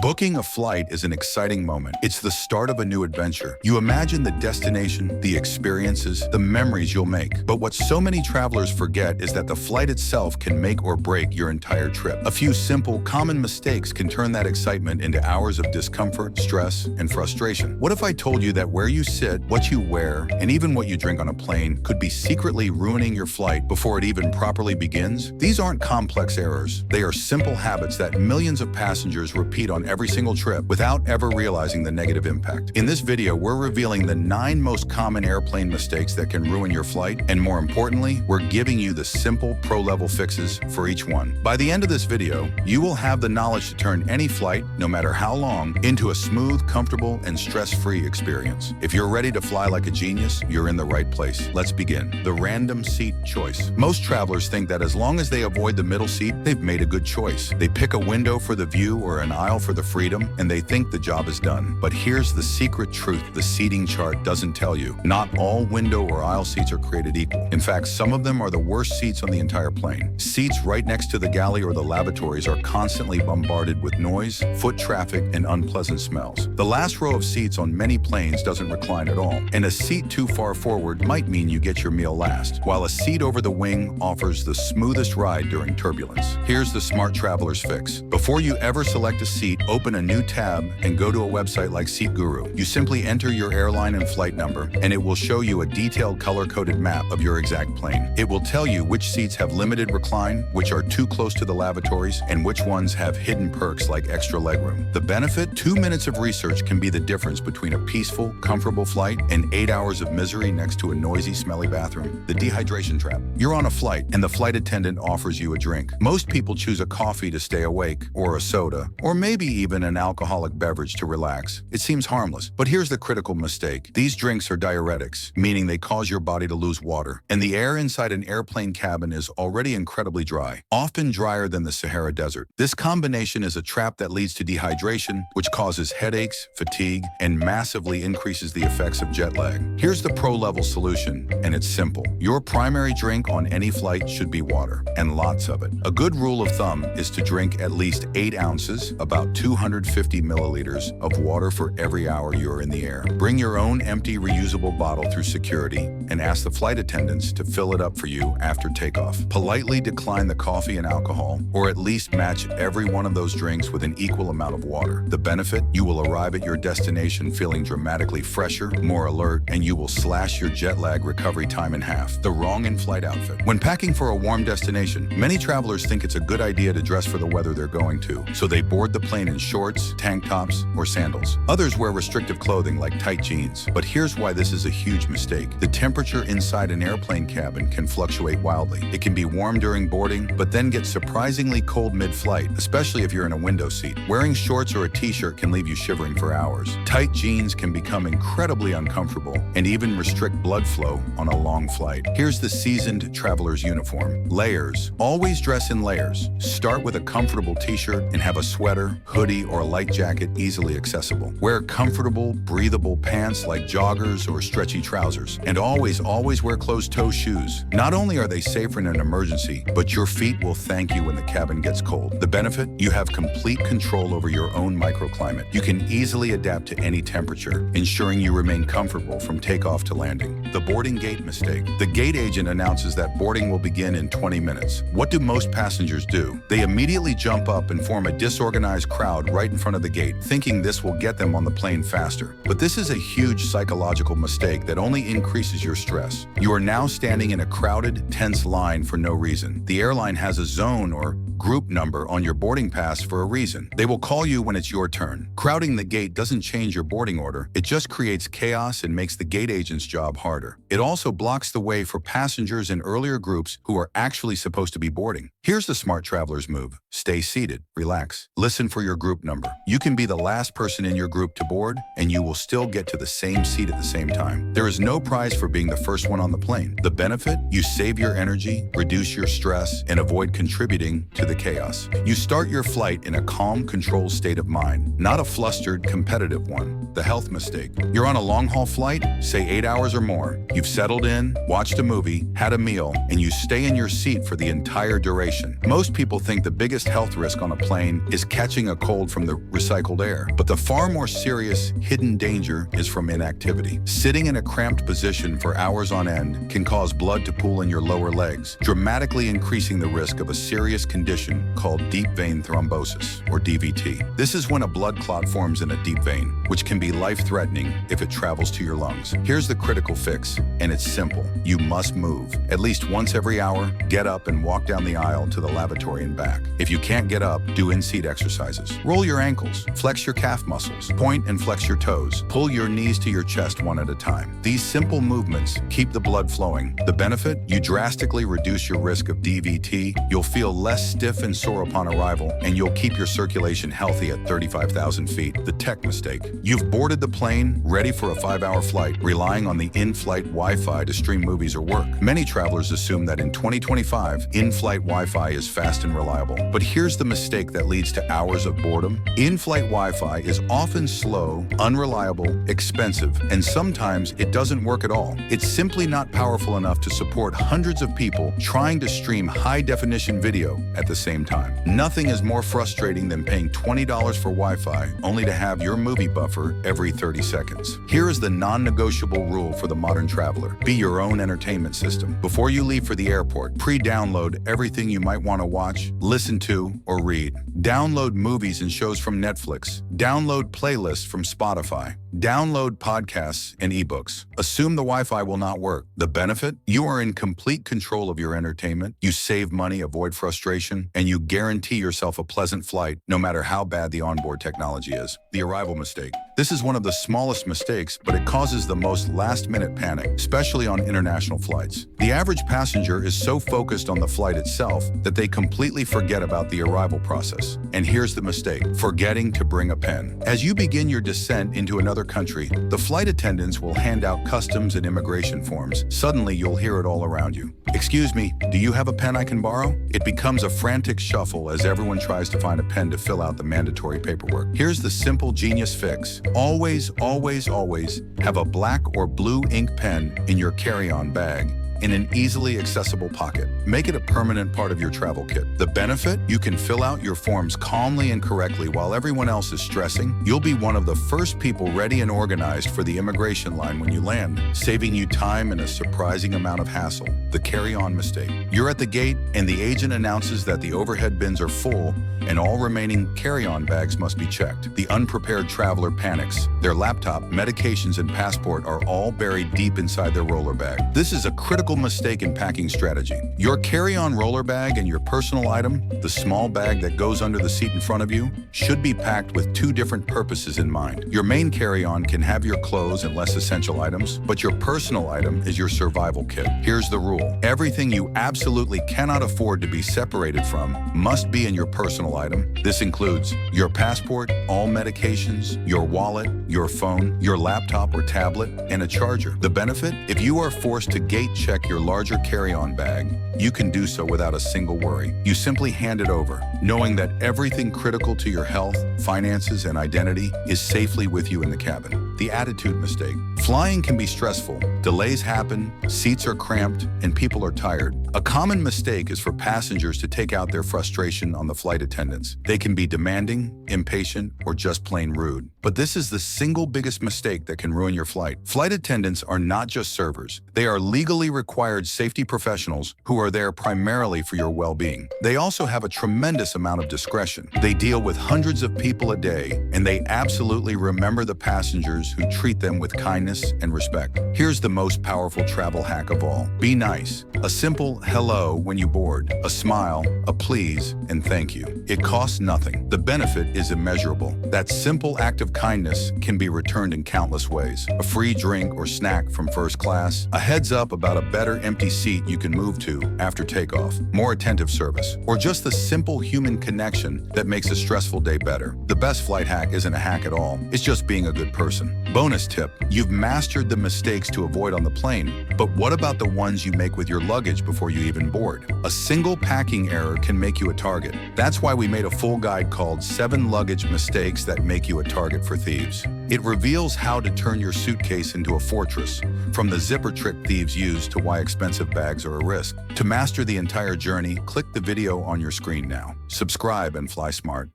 Booking a flight is an exciting moment. It's the start of a new adventure. You imagine the destination, the experiences, the memories you'll make. But what so many travelers forget is that the flight itself can make or break your entire trip. A few simple, common mistakes can turn that excitement into hours of discomfort, stress, and frustration. What if I told you that where you sit, what you wear, and even what you drink on a plane could be secretly ruining your flight before it even properly begins? These aren't complex errors. They are simple habits that millions of passengers repeat on every single trip without ever realizing the negative impact. In this video, we're revealing the 9 most common airplane mistakes that can ruin your flight, and more importantly, we're giving you the simple pro-level fixes for each one. By the end of this video, you will have the knowledge to turn any flight, no matter how long, into a smooth, comfortable, and stress-free experience. If you're ready to fly like a genius, you're in the right place. Let's begin. The random seat choice. Most travelers think that as long as they avoid the middle seat, they've made a good choice. They pick a window for the view or an aisle for the freedom, and they think the job is done. But here's the secret truth the seating chart doesn't tell you. Not all window or aisle seats are created equal. In fact, some of them are the worst seats on the entire plane. Seats right next to the galley or the lavatories are constantly bombarded with noise, foot traffic, and unpleasant smells. The last row of seats on many planes doesn't recline at all, and a seat too far forward might mean you get your meal last, while a seat over the wing offers the smoothest ride during turbulence. Here's the smart traveler's fix. Before you ever select a seat, open a new tab and go to a website like Seat Guru. You simply enter your airline and flight number, and it will show you a detailed color-coded map of your exact plane. It will tell you which seats have limited recline, which are too close to the lavatories, and which ones have hidden perks like extra legroom. The benefit? 2 minutes of research can be the difference between a peaceful, comfortable flight and 8 hours of misery next to a noisy, smelly bathroom. The dehydration trap. You're on a flight, and the flight attendant offers you a drink. Most people choose a coffee to stay awake, or a soda, or maybe even an alcoholic beverage to relax. It seems harmless, but here's the critical mistake. These drinks are diuretics, meaning they cause your body to lose water, and the air inside an airplane cabin is already incredibly dry, often drier than the Sahara Desert. This combination is a trap that leads to dehydration, which causes headaches, fatigue, and massively increases the effects of jet lag. Here's the pro-level solution, and it's simple. Your primary drink on any flight should be water, and lots of it. A good rule of thumb is to drink at least 8 ounces, about 250 milliliters, of water for every hour you're in the air. Bring your own empty reusable bottle through security and ask the flight attendants to fill it up for you after takeoff. Politely decline the coffee and alcohol, or at least match every one of those drinks with an equal amount of water. The benefit? You will arrive at your destination feeling dramatically fresher, more alert, and you will slash your jet lag recovery time in half. The wrong in-flight outfit. When packing for a warm destination, many travelers think it's a good idea to dress for the weather they're going to, so they board the plane in shorts, tank tops, or sandals. Others wear restrictive clothing like tight jeans. But here's why this is a huge mistake. The temperature inside an airplane cabin can fluctuate wildly. It can be warm during boarding, but then get surprisingly cold mid-flight, especially if you're in a window seat. Wearing shorts or a t-shirt can leave you shivering for hours. Tight jeans can become incredibly uncomfortable and even restrict blood flow on a long flight. Here's the seasoned traveler's uniform. Layers. Always dress in layers. Start with a comfortable t-shirt and have a sweater, hoodie, or a light jacket easily accessible. Wear comfortable, breathable pants like joggers or stretchy trousers. And always wear closed-toe shoes. Not only are they safer in an emergency, but your feet will thank you when the cabin gets cold. The benefit? You have complete control over your own microclimate. You can easily adapt to any temperature, ensuring you remain comfortable from takeoff to landing. The boarding gate mistake. The gate agent announces that boarding will begin in 20 minutes. What do most passengers do? They immediately jump up and form a disorganized crowd right in front of the gate, thinking this will get them on the plane faster. But this is a huge psychological mistake that only increases your stress. You are now standing in a crowded, tense line for no reason. The airline has a zone or group number on your boarding pass for a reason. They will call you when it's your turn. Crowding the gate doesn't change your boarding order. It just creates chaos and makes the gate agent's job harder. It also blocks the way for passengers in earlier groups who are actually supposed to be boarding. Here's the smart traveler's move. Stay seated, relax, listen for your group number. You can be the last person in your group to board, and you will still get to the same seat at the same time. There is no prize for being the first one on the plane. The benefit? You save your energy, reduce your stress, and avoid contributing to the the chaos. You start your flight in a calm, controlled state of mind, not a flustered, competitive one. The health mistake. You're on a long-haul flight, say 8 hours or more. You've settled in, watched a movie, had a meal, and you stay in your seat for the entire duration. Most people think the biggest health risk on a plane is catching a cold from the recycled air. But the far more serious, hidden danger is from inactivity. Sitting in a cramped position for hours on end can cause blood to pool in your lower legs, dramatically increasing the risk of a serious condition called deep vein thrombosis, or DVT. This is when a blood clot forms in a deep vein, which can be life-threatening if it travels to your lungs. Here's the critical fix, and it's simple. You must move. At least once every hour, get up and walk down the aisle to the lavatory and back. If you can't get up, do in-seat exercises. Roll your ankles, flex your calf muscles, point and flex your toes, pull your knees to your chest one at a time. These simple movements keep the blood flowing. The benefit? You drastically reduce your risk of DVT, you'll feel less stiff and sore upon arrival, and you'll keep your circulation healthy at 35,000 feet. The tech mistake. You've boarded the plane, ready for a 5-hour flight, relying on the in-flight Wi-Fi to stream movies or work. Many travelers assume that in 2025, in-flight Wi-Fi is fast and reliable. But here's the mistake that leads to hours of boredom. In-flight Wi-Fi is often slow, unreliable, expensive, and sometimes it doesn't work at all. It's simply not powerful enough to support hundreds of people trying to stream high-definition video at the same time. Nothing is more frustrating than paying $20 for Wi-Fi only to have your movie buffer every 30 seconds. Here is the non-negotiable rule for the modern traveler. Be your own entertainment system. Before you leave for the airport, pre-download everything you might want to watch, listen to, or read. Download movies and shows from Netflix. Download playlists from Spotify. Download podcasts and ebooks. Assume the Wi-Fi will not work. The benefit? You are in complete control of your entertainment. You save money, avoid frustration, and you guarantee yourself a pleasant flight, no matter how bad the onboard technology is. The arrival mistake. This is one of the smallest mistakes, but it causes the most last-minute panic, especially on international flights. The average passenger is so focused on the flight itself that they completely forget about the arrival process. And here's the mistake: forgetting to bring a pen. As you begin your descent into another country, the flight attendants will hand out customs and immigration forms. Suddenly, you'll hear it all around you. "Excuse me, do you have a pen I can borrow?" It becomes a frantic shuffle as everyone tries to find a pen to fill out the mandatory paperwork. Here's the simple genius fix. Always, always, always have a black or blue ink pen in your carry-on bag in an easily accessible pocket. Make it a permanent part of your travel kit. The benefit? You can fill out your forms calmly and correctly while everyone else is stressing. You'll be one of the first people ready and organized for the immigration line when you land, saving you time and a surprising amount of hassle. The carry-on mistake. You're at the gate and the agent announces that the overhead bins are full and all remaining carry-on bags must be checked. The unprepared traveler panics. Their laptop, medications, and passport are all buried deep inside their roller bag. This is a critical mistake in packing strategy. Your carry-on roller bag and your personal item, the small bag that goes under the seat in front of you, should be packed with two different purposes in mind. Your main carry-on can have your clothes and less essential items, but your personal item is your survival kit. Here's the rule. Everything you absolutely cannot afford to be separated from must be in your personal item. This includes your passport, all medications, your wallet, your phone, your laptop or tablet, and a charger. The benefit? If you are forced to gate check your larger carry-on bag, you can do so without a single worry. You simply hand it over, knowing that everything critical to your health, finances, and identity is safely with you in the cabin. The attitude mistake. Flying can be stressful. Delays happen, seats are cramped, and people are tired. A common mistake is for passengers to take out their frustration on the flight attendants. They can be demanding, impatient, or just plain rude. But this is the single biggest mistake that can ruin your flight. Flight attendants are not just servers. They are legally required safety professionals who are there primarily for your well-being. They also have a tremendous amount of discretion. They deal with hundreds of people a day, and they absolutely remember the passengers who treat them with kindness and respect. Here's the most powerful travel hack of all. Be nice. A simple hello when you board, a smile, a please, and thank you. It costs nothing. The benefit is immeasurable. That simple act of kindness can be returned in countless ways. A free drink or snack from first class, a heads up about a better empty seat you can move to after takeoff, more attentive service, or just the simple human connection that makes a stressful day better. The best flight hack isn't a hack at all. It's just being a good person. Bonus tip, you've mastered the mistakes to avoid on the plane, but what about the ones you make with your luggage before you even board? A single packing error can make you a target. That's why we made a full guide called 7 Luggage Mistakes That Make You a Target for Thieves. It reveals how to turn your suitcase into a fortress, from the zipper trick thieves use to why expensive bags are a risk. To master the entire journey, click the video on your screen now. Subscribe and fly smart.